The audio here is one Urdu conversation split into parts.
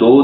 2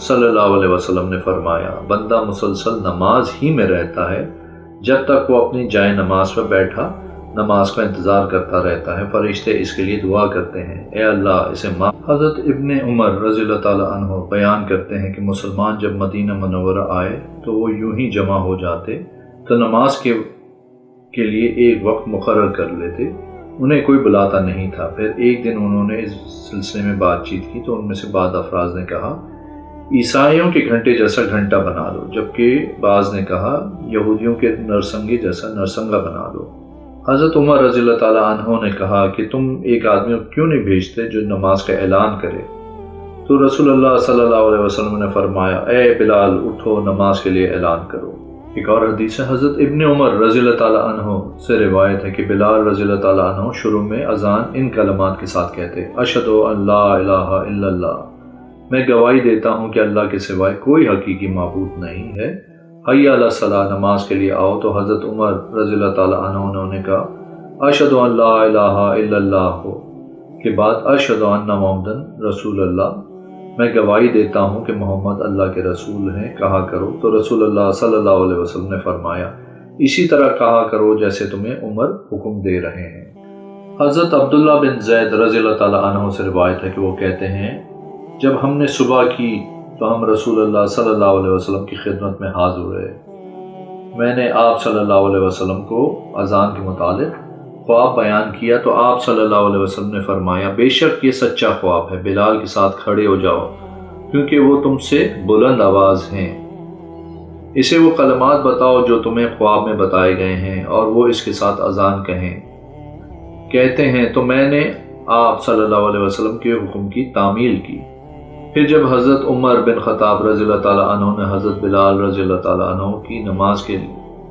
صلی اللہ علیہ وسلم نے فرمایا، بندہ مسلسل نماز ہی میں رہتا ہے جب تک وہ اپنی جائے نماز پر بیٹھا نماز کا انتظار کرتا رہتا ہے، فرشتے اس کے لیے دعا کرتے ہیں، اے اللہ اسے معاف۔ حضرت ابن عمر رضی اللہ تعالیٰ عنہ بیان کرتے ہیں کہ مسلمان جب مدینہ منورہ آئے تو وہ یوں ہی جمع ہو جاتے تو نماز کے لیے ایک وقت مقرر کر لیتے، انہیں کوئی بلاتا نہیں تھا۔ پھر ایک دن انہوں نے اس سلسلے میں بات چیت کی تو ان میں سے بعض افراد نے کہا، عیسائیوں کے گھنٹے جیسا گھنٹہ بنا لو، جبکہ بعض نے کہا یہودیوں کے نرسنگے جیسا نرسنگا بنا لو۔ حضرت عمر رضی اللہ تعالیٰ عنہ نے کہا کہ تم ایک آدمی کو کیوں نہیں بھیجتے جو نماز کا اعلان کرے؟ تو رسول اللہ صلی اللہ علیہ وسلم نے فرمایا، اے بلال اٹھو نماز کے لیے اعلان کرو۔ ایک اور حدیث ہے، حضرت ابن عمر رضی اللہ تعالیٰ عنہ سے روایت ہے کہ بلال رضی اللہ تعالیٰ عنہ شروع میں اذان ان کلمات کے ساتھ کہتے، اشہد ان لا الہ الا اللہ، میں گواہی دیتا ہوں کہ اللہ کے سوائے کوئی حقیقی معبود نہیں ہے، حی علی الصلاۃ، نماز کے لیے آؤ۔ تو حضرت عمر رضی اللہ تعالیٰ عنہ نے کہا، اشہد ان لا الہ الا اللہ کے بعد اشہد ان محمد رسول اللہ، میں گواہی دیتا ہوں کہ محمد اللہ کے رسول ہیں، کہا کرو۔ تو رسول اللہ صلی اللہ علیہ وسلم نے فرمایا، اسی طرح کہا کرو جیسے تمہیں عمر حکم دے رہے ہیں۔ حضرت عبداللہ بن زید رضی اللہ تعالیٰ عنہ سے روایت ہے کہ وہ کہتے ہیں، جب ہم نے صبح کی تو ہم رسول اللہ صلی اللہ علیہ وسلم کی خدمت میں حاضر ہوئے، میں نے آپ صلی اللہ علیہ وسلم کو اذان کے متعلق خواب بیان کیا تو آپ صلی اللہ علیہ وسلم نے فرمایا، بے شک یہ سچا خواب ہے، بلال کے ساتھ کھڑے ہو جاؤ کیونکہ وہ تم سے بلند آواز ہیں، اسے وہ کلمات بتاؤ جو تمہیں خواب میں بتائے گئے ہیں اور وہ اس کے ساتھ اذان کہتے ہیں۔ تو میں نے آپ صلی اللہ علیہ وسلم کے حکم کی تعمیل کی۔ پھر جب حضرت عمر بن خطاب رضی اللہ تعالیٰ عنہ نے حضرت بلال رضی اللہ تعالیٰ عنہ کی نماز کے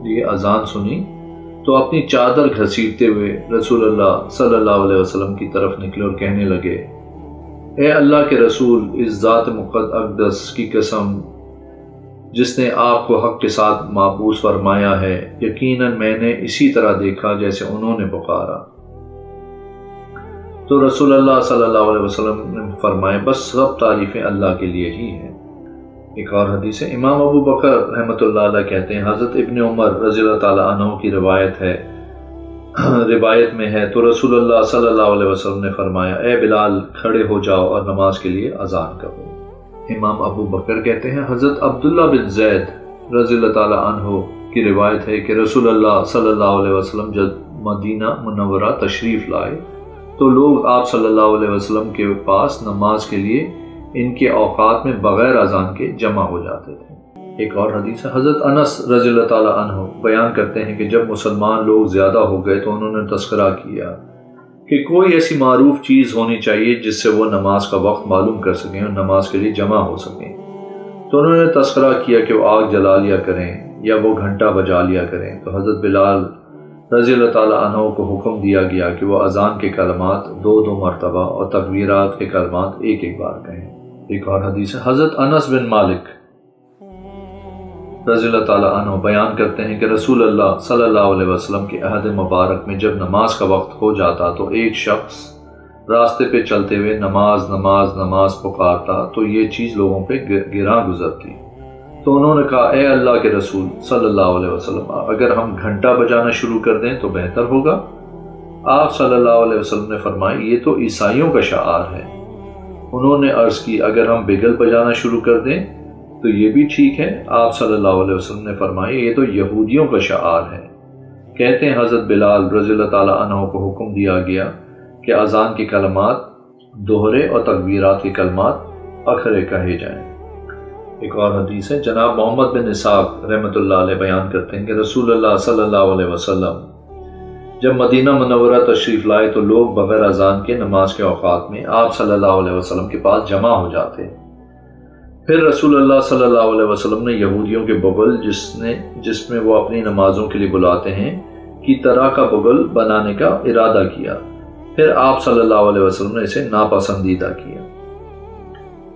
لیے اذان سنی تو اپنی چادر گھسیٹتے ہوئے رسول اللہ صلی اللہ علیہ وسلم کی طرف نکلے اور کہنے لگے، اے اللہ کے رسول، اس ذات اقدس کی قسم جس نے آپ کو حق کے ساتھ معبوس فرمایا ہے، یقیناً میں نے اسی طرح دیکھا جیسے انہوں نے پکارا۔ تو رسول اللہ صلی اللہ علیہ وسلم نے فرمایا، بس سب تعریفیں اللہ کے لیے ہی ہیں۔ ایک اور حدیث ہے، امام ابو بکر رحمۃ اللہ علیہ کہتے ہیں، حضرت ابن عمر رضی اللہ تعالیٰ عنہ کی روایت میں ہے، تو رسول اللہ صلی اللہ علیہ وسلم نے فرمایا، اے بلال کھڑے ہو جاؤ اور نماز کے لیے اذان کرو۔ امام ابو بکر کہتے ہیں، حضرت عبداللہ بن زید رضی اللہ تعالیٰ عنہ کی روایت ہے کہ رسول اللہ صلی اللہ علیہ وسلم جب مدینہ منورہ تشریف لائے تو لوگ آپ صلی اللہ علیہ وسلم کے پاس نماز کے لیے ان کے اوقات میں بغیر اذان کے جمع ہو جاتے تھے۔ ایک اور حدیث ہے، حضرت انس رضی اللہ تعالیٰ عنہ بیان کرتے ہیں کہ جب مسلمان لوگ زیادہ ہو گئے تو انہوں نے تذکرہ کیا کہ کوئی ایسی معروف چیز ہونی چاہیے جس سے وہ نماز کا وقت معلوم کر سکیں اور نماز کے لیے جمع ہو سکیں۔ تو انہوں نے تذکرہ کیا کہ وہ آگ جلا لیا کریں یا وہ گھنٹہ بجا لیا کریں۔ تو حضرت بلال رضی اللہ تعالیٰ عنہ کو حکم دیا گیا کہ وہ اذان کے کلمات 2 مرتبہ اور تکبیرات کے کلمات ایک بار کہیں۔ ایک اور حدیث ہے، حضرت انس بن مالک رضی اللہ تعالیٰ عنہ بیان کرتے ہیں کہ رسول اللہ صلی اللہ علیہ وسلم کے عہد مبارک میں جب نماز کا وقت ہو جاتا تو ایک شخص راستے پہ چلتے ہوئے نماز نماز نماز پکارتا تو یہ چیز لوگوں پہ گراں گزرتی۔ تو انہوں نے کہا، اے اللہ کے رسول صلی اللہ علیہ وسلم، اگر ہم گھنٹہ بجانا شروع کر دیں تو بہتر ہوگا۔ آپ صلی اللہ علیہ وسلم نے فرمایا، یہ تو عیسائیوں کا شعار ہے۔ انہوں نے عرض کی، اگر ہم بگل بجانا شروع کر دیں تو یہ بھی ٹھیک ہے۔ آپ صلی اللہ علیہ وسلم نے فرمایا، یہ تو یہودیوں کا شعار ہے۔ کہتے ہیں حضرت بلال رضی اللہ تعالیٰ عنہ کو حکم دیا گیا کہ اذان کے کلمات دوہرے اور تکبیرات کے کلمات اکھرے کہے جائیں۔ ایک اور حدیث ہے، جناب محمد بن اسحاق رحمۃ اللہ علیہ بیان کرتے ہیں کہ رسول اللہ صلی اللہ علیہ وسلم جب مدینہ منورہ تشریف لائے تو لوگ بغیر اذان کے نماز کے اوقات میں آپ صلی اللہ علیہ وسلم کے پاس جمع ہو جاتے۔ پھر رسول اللہ صلی اللہ علیہ وسلم نے یہودیوں کے بغل جس میں وہ اپنی نمازوں کے لیے بلاتے ہیں کی طرح کا بغل بنانے کا ارادہ کیا۔ پھر آپ صلی اللہ علیہ وسلم نے اسے ناپسندیدہ کیا۔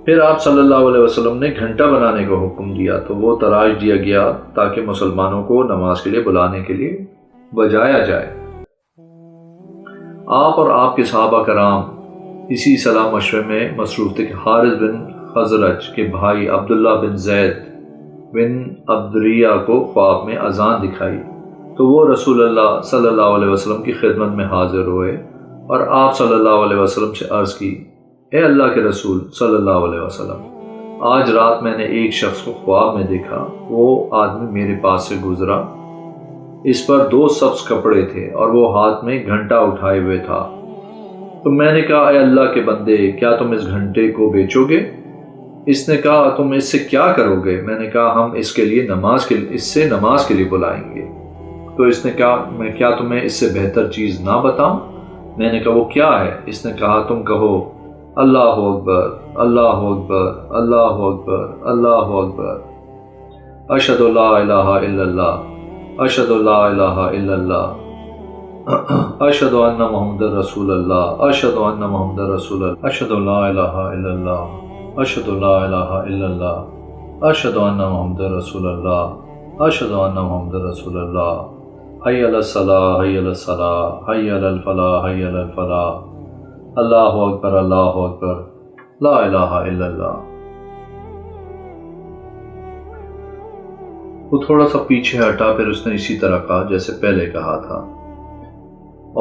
پھر آپ صلی اللہ علیہ وسلم نے گھنٹہ بنانے کا حکم دیا تو وہ تراش دیا گیا تاکہ مسلمانوں کو نماز کے لیے بلانے کے لیے بجایا جائے۔ آپ اور آپ کے صحابہ کرام اسی صلاح مشورے میں مصروف تھے کہ حارث بن خزرج کے بھائی عبداللہ بن زید بن عبدریہ کو خواب میں اذان دکھائی تو وہ رسول اللہ صلی اللہ علیہ وسلم کی خدمت میں حاضر ہوئے اور آپ صلی اللہ علیہ وسلم سے عرض کی، اے اللہ کے رسول صلی اللہ علیہ وسلم، آج رات میں نے ایک شخص کو خواب میں دیکھا، وہ آدمی میرے پاس سے گزرا، اس پر 2 سبز کپڑے تھے اور وہ ہاتھ میں گھنٹا اٹھائے ہوئے تھا۔ تو میں نے کہا، اے اللہ کے بندے، کیا تم اس گھنٹے کو بیچو گے؟ اس نے کہا، تم اس سے کیا کرو گے؟ میں نے کہا، ہم اس سے نماز کے لیے بلائیں گے۔ تو اس نے کہا، میں کیا تمہیں اس سے بہتر چیز نہ بتاؤں؟ میں نے کہا، وہ کیا ہے؟ اس نے کہا، تم کہو اللہ اکبر اللہ اکبر اللہ اکبر اللہ اکبر، اشہد لا الہ الا اللہ اشہد لا الہ الا اللہ اشہد ان محمد رسول اللہ اشہد ان محمد رسول اللہ اشہد لا الہ الا اللہ اشہد لا الہ الا اللہ اشہد ان محمد رسول اللہ اشہد ان محمد رسول اللہ، حی علی الصلاۃ حی علی الصلاۃ حی علی الفلاح حی علی الفلاح، اللہ اکبر اللہ اکبر لا الہ الا اللہ۔ وہ تھوڑا سا پیچھے ہٹا، پھر اس نے اسی طرح کہا جیسے پہلے کہا تھا،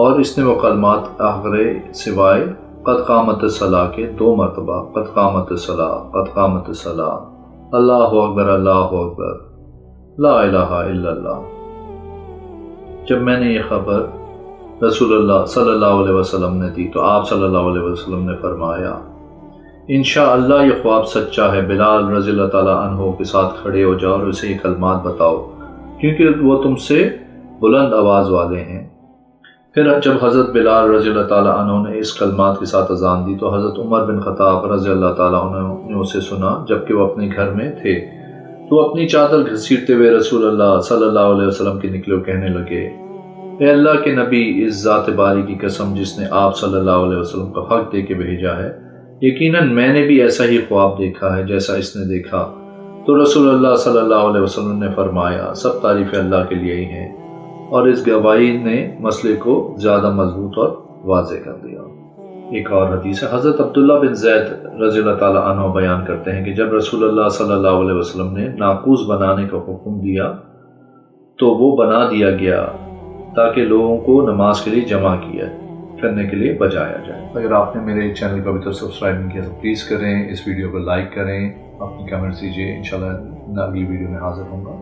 اور اس نے وہ کلمات آخر سوائے قد قامت الصلاۃ کے 2 مرتبہ قد قامت الصلاۃ قد قامت الصلاۃ اللہ اکبر لا الہ الا اللہ۔ جب میں نے یہ خبر رسول اللہ صلی اللہ علیہ وسلم نے دی تو آپ صلی اللہ علیہ وسلم نے فرمایا، انشاءاللہ یہ خواب سچا ہے، بلال رضی اللہ تعالیٰ عنہ کے ساتھ کھڑے ہو جاؤ اور اسے یہ کلمات بتاؤ کیونکہ وہ تم سے بلند آواز والے ہیں۔ پھر جب حضرت بلال رضی اللہ تعالیٰ عنہ نے اس کلمات کے ساتھ اذان دی تو حضرت عمر بن خطاب رضی اللہ تعالیٰ عنہ نے اسے سنا جبکہ وہ اپنے گھر میں تھے، تو اپنی چادر گھسیٹتے ہوئے رسول اللہ صلی اللہ علیہ وسلم کے نکلے کہنے لگے، اے اللہ کے نبی، اس ذات باری کی قسم جس نے آپ صلی اللہ علیہ وسلم کو حق دے کے بھیجا ہے، یقیناً میں نے بھی ایسا ہی خواب دیکھا ہے جیسا اس نے دیکھا۔ تو رسول اللہ صلی اللہ علیہ وسلم نے فرمایا، سب تعریف اللہ کے لیے ہی ہیں، اور اس گواہی نے مسئلے کو زیادہ مضبوط اور واضح کر دیا۔ ایک اور حدیث ہے، حضرت عبداللہ بن زید رضی اللہ تعالیٰ عنہ بیان کرتے ہیں کہ جب رسول اللہ صلی اللہ علیہ وسلم نے ناقوس بنانے کا حکم دیا تو وہ بنا دیا گیا تاکہ لوگوں کو نماز کے لیے جمع کرنے کے لیے بجایا جائے۔ اگر آپ نے میرے چینل کو ابھی تک سبسکرائب نہیں کیا تو پلیز کریں، اس ویڈیو کو لائک کریں، اپنی کمنٹس دیجیے، انشاءاللہ اگلی ویڈیو میں حاضر ہوں گا۔